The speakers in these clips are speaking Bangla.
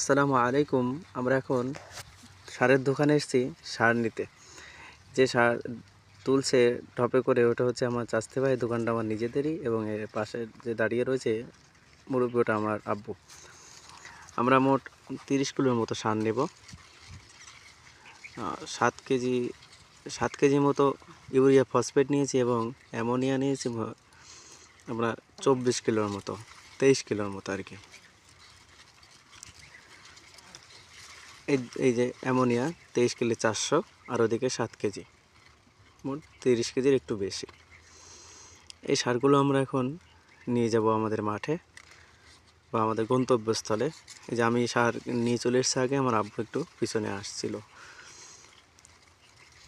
আসসালামু আলাইকুম। আমরা এখন সারের দোকানে এসেছি সার নিতে। যে সার তুলছে টবে করে ওটা হচ্ছে আমার চাচতে ভাই, দোকানটা আমার নিজেদেরই এবং এর পাশে যে দাঁড়িয়ে রয়েছে মুরব্বি ওটা আমার আব্বু। আমরা মোট 30 কিলোর মতো সার নেব। 7 কেজি 7 কেজি মতো ইউরিয়া ফসফেট নিয়েছি এবং অ্যামোনিয়া নিয়েছি আমরা 24 কিলোর মতো, 23 কিলোর মতো আর কি। এই যে অ্যামোনিয়া 23 কিলো 400 আর ওদিকে 7 কেজি, মোট 30 কেজির একটু বেশি। এই সারগুলো আমরা এখন নিয়ে যাব আমাদের মাঠে বা আমাদের গন্তব্যস্থলে। এই যে আমি সার নিয়ে চলে এসেছি আগে, আমার আব্বু একটু পিছনে আসছিল।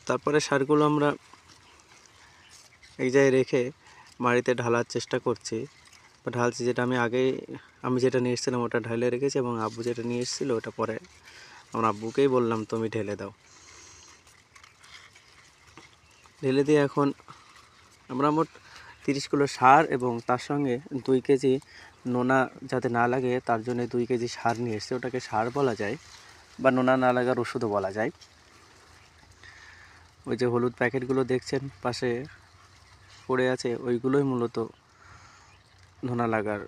তারপরে সারগুলো আমরা এক জায়গায় রেখে বাড়িতে ঢালার চেষ্টা করছি বা ঢালছি। যেটা আমি যেটা নিয়ে এসেছিলাম ওটা ঢেলে রেখেছি এবং আব্বু যেটা নিয়ে এসেছিলো ওটা পরে আমার আব্বুকেই বললাম তুমি ঢেলে দাও। ঢেলে দিয়ে এখন আমরা মোট 30 কিলো সার এবং তার সঙ্গে 2 কেজি নোনা যাতে না লাগে তার জন্য 2 কেজি সার নিয়ে এসেছি। ওটাকে সার বলা যায় বা নোনা না লাগার ওষুধও বলা যায়। ওই যে হলুদ প্যাকেটগুলো দেখছেন পাশে পড়ে আছে, ওইগুলোই মূলত নোনা লাগার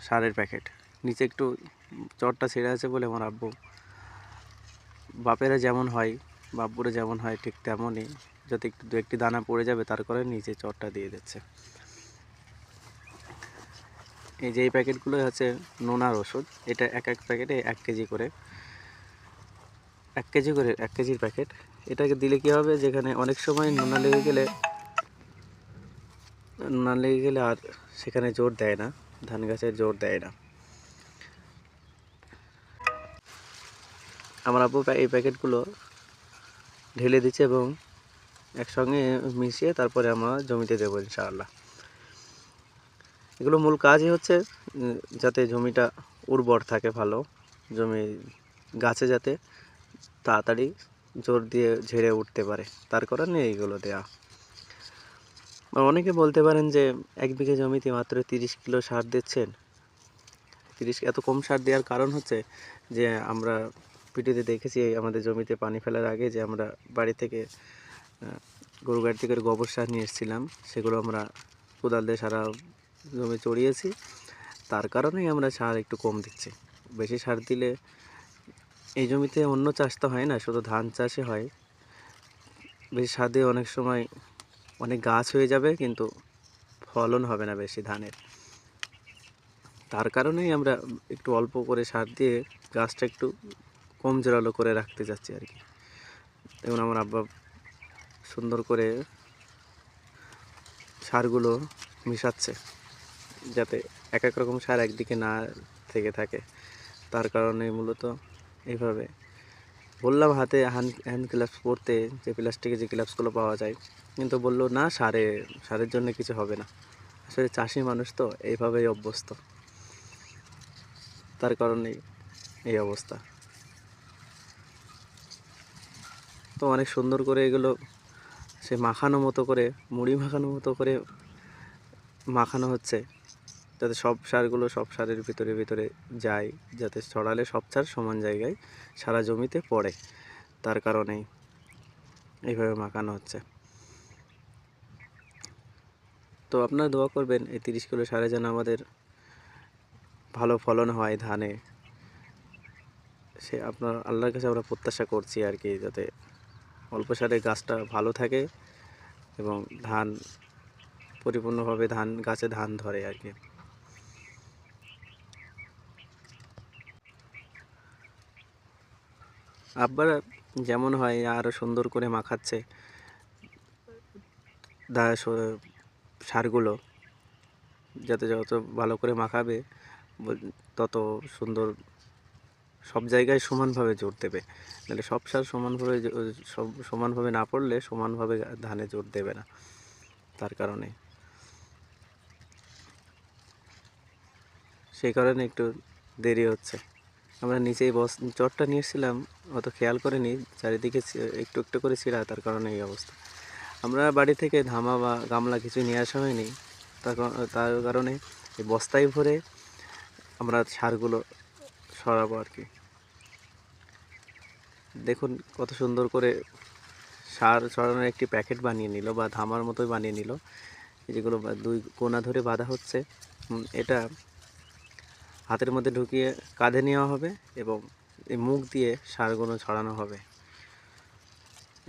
সারের প্যাকেট। নিচে একটু চটটা ছেড়ে আছে বলে আমার আব্বু, বাপেরা যেমন হয় বাব্বুরা যেমন হয় ঠিক তেমনই, যাতে একটু দু একটি দানা পড়ে যাবে তার করে নিচে চটটা দিয়ে দিচ্ছে। এই যে এই প্যাকেটগুলো হচ্ছে নোনার ওষুধ। এটা এক প্যাকেটে 1 কেজি করে, 1 কেজির প্যাকেট। এটাকে দিলে কী হবে, যেখানে অনেক সময় নোনা লেগে গেলে আর সেখানে জোর দেয় না, ধান গাছের জোর দেয় না। আমার আব্বু এই প্যাকেটগুলো ঢেলে দিচ্ছে এবং একসঙ্গে মিশিয়ে তারপরে আমরা জমিতে দেবো ইনশাআল্লাহ। এগুলো মূল কাজই হচ্ছে যাতে জমিটা উর্বর থাকে, ভালো জমি গাছে যাতে তাড়াতাড়ি জোর দিয়ে ঝেড়ে উঠতে পারে, তার কারণে এইগুলো দেয়া। অনেকে বলতে পারেন যে 1 বিঘে জমিতে মাত্র 30 কিলো সার দিচ্ছেন। এত কম সার দেওয়ার কারণ হচ্ছে যে আমরা ভিডিওতে দেখেছি আমাদের জমিতে পানি ফেলার আগে যে আমরা বাড়ি থেকে গরু গাড়ি থেকে গোবর সার নিয়ে এসেছিলাম, সেগুলো আমরা কোদাল দিয়ে সারা জমি চড়িয়েছি। তার কারণেই আমরা সার একটু কম দিচ্ছি। বেশি সার দিলে এই জমিতে অন্য চাষ তো হয় না, শুধু ধান চাষই হয়। বেশি সার দিয়ে অনেক সময় অনেক গাছ হয়ে যাবে কিন্তু ফলন হবে না বেশি ধানের। তার কারণেই আমরা একটু অল্প করে সার দিয়ে গাছটা একটু কম জোরালো করে রাখতে চাচ্ছি আর কি। দেখুন আমার আব্বা সুন্দর করে সারগুলো মিশাচ্ছে যাতে এক রকম সার একদিকে না থেকে থাকে। তার কারণে মূলত এইভাবে বললাম হাতে হ্যান্ড গ্লাভস পরতে, যে প্লাস্টিকের যে গ্লাভসগুলো পাওয়া যায়, কিন্তু বললো না সারের জন্য কিছু হবে না। আসলে চাষি মানুষ তো এইভাবেই অভ্যস্ত, তার কারণেই এই অবস্থা। তো অনেক সুন্দর করে এগুলো সে মাখানো মতো করে, মুড়ি মাখানো মতো করে মাখানো হচ্ছে যাতে সব সারের ভিতরে যায়, যাতে ছড়ালে সব সার সমান জায়গায় সারা জমিতে পড়ে। তার কারণেই এইভাবে মাখানো হচ্ছে। তো আপনারা দোয়া করবেন এই 30 কিলো সারে যেন আমাদের ভালো ফলন হয় ধানে। সে আপনার আল্লাহর কাছে আমরা প্রত্যাশা করছি আর কি, যাতে অল্প সারে গাছটা ভালো থাকে এবং ধান পরিপূর্ণভাবে গাছে ধান ধরে আর কি। আব্বার যেমন হয় আরও সুন্দর করে মাখাচ্ছে সারগুলো, যাতে যত ভালো করে মাখাবে তত সুন্দর সব জায়গায় সমানভাবে জোর দেবে। নাহলে সব সার সমানভাবে না পড়লে সমানভাবে ধানে জোর দেবে না। তার কারণে সেই কারণে একটু দেরি হচ্ছে। আমরা নিচেই চটটা নিয়ে এসেছিলাম, অত খেয়াল করিনি, চারিদিকে একটু একটু করে ছিঁড়া, তার কারণে এই অবস্থা। আমরা বাড়ি থেকে ধামা বা গামলা কিছু নিয়ে আসা হয়নি, তার কারণে এই বস্তায় ভরে আমরা সারগুলো সরাবো আর কি। দেখুন কত সুন্দর করে সার ছড়ানোর একটি প্যাকেট বানিয়ে নিল বা ধামার মতোই বানিয়ে নিল। যেগুলো দুই কোনা ধরে বাঁধা হচ্ছে, এটা হাতের মধ্যে ঢুকিয়ে কাঁধে নেওয়া হবে এবং এই মুখ দিয়ে সারগুলো ছড়ানো হবে।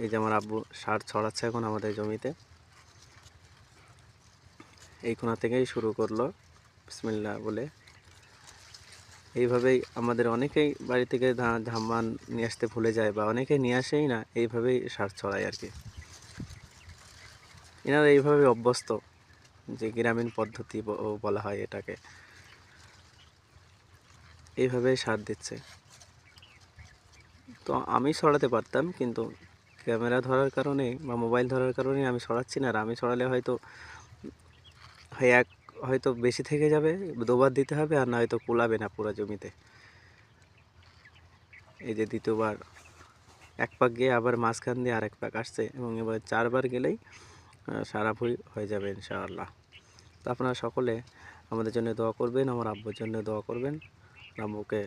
এই যে আমার আব্বু সার ছড়াচ্ছে এখন আমাদের জমিতে। এই কোনা থেকেই শুরু করলো বিসমিল্লাহ বলে। এইভাবেই আমাদের অনেকেই বাড়ি থেকে ধান নিয়ে আসতে ভুলে যায় বা অনেকেই নিয়ে আসেই না, এইভাবেই সার ছড়ায় আর কি। এনারা এইভাবে অভ্যস্ত, যে গ্রামীণ পদ্ধতি বলা হয় এটাকে, এইভাবেই সার দিচ্ছে। তো আমি ছড়াতে পারতাম, কিন্তু ক্যামেরা ধরার কারণে বা মোবাইল ধরার কারণে আমি ছড়াচ্ছি না। আর আমি ছড়ালে হয়তো হয়তো বেশি থেকে যাবে, দুবার দিতে হবে, আর না হয়তো কুলাবে না পুরো জমিতে। এই যে দ্বিতীয়বার এক পাক গিয়ে আবার মাঝখান দিয়ে আরেক পাক আসছে, এবং এবার 4 বার গেলেই সারা ভুঁই হয়ে যাবে ইনশাআল্লাহ। তো আপনারা সকলে আমাদের জন্য দোয়া করবেন, আমার আব্বুর জন্য দোয়া করবেন। আব্বুকে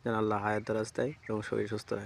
যেন আল্লাহ হায়াত দারাজ দেয় এবং শরীর সুস্থ রাখে।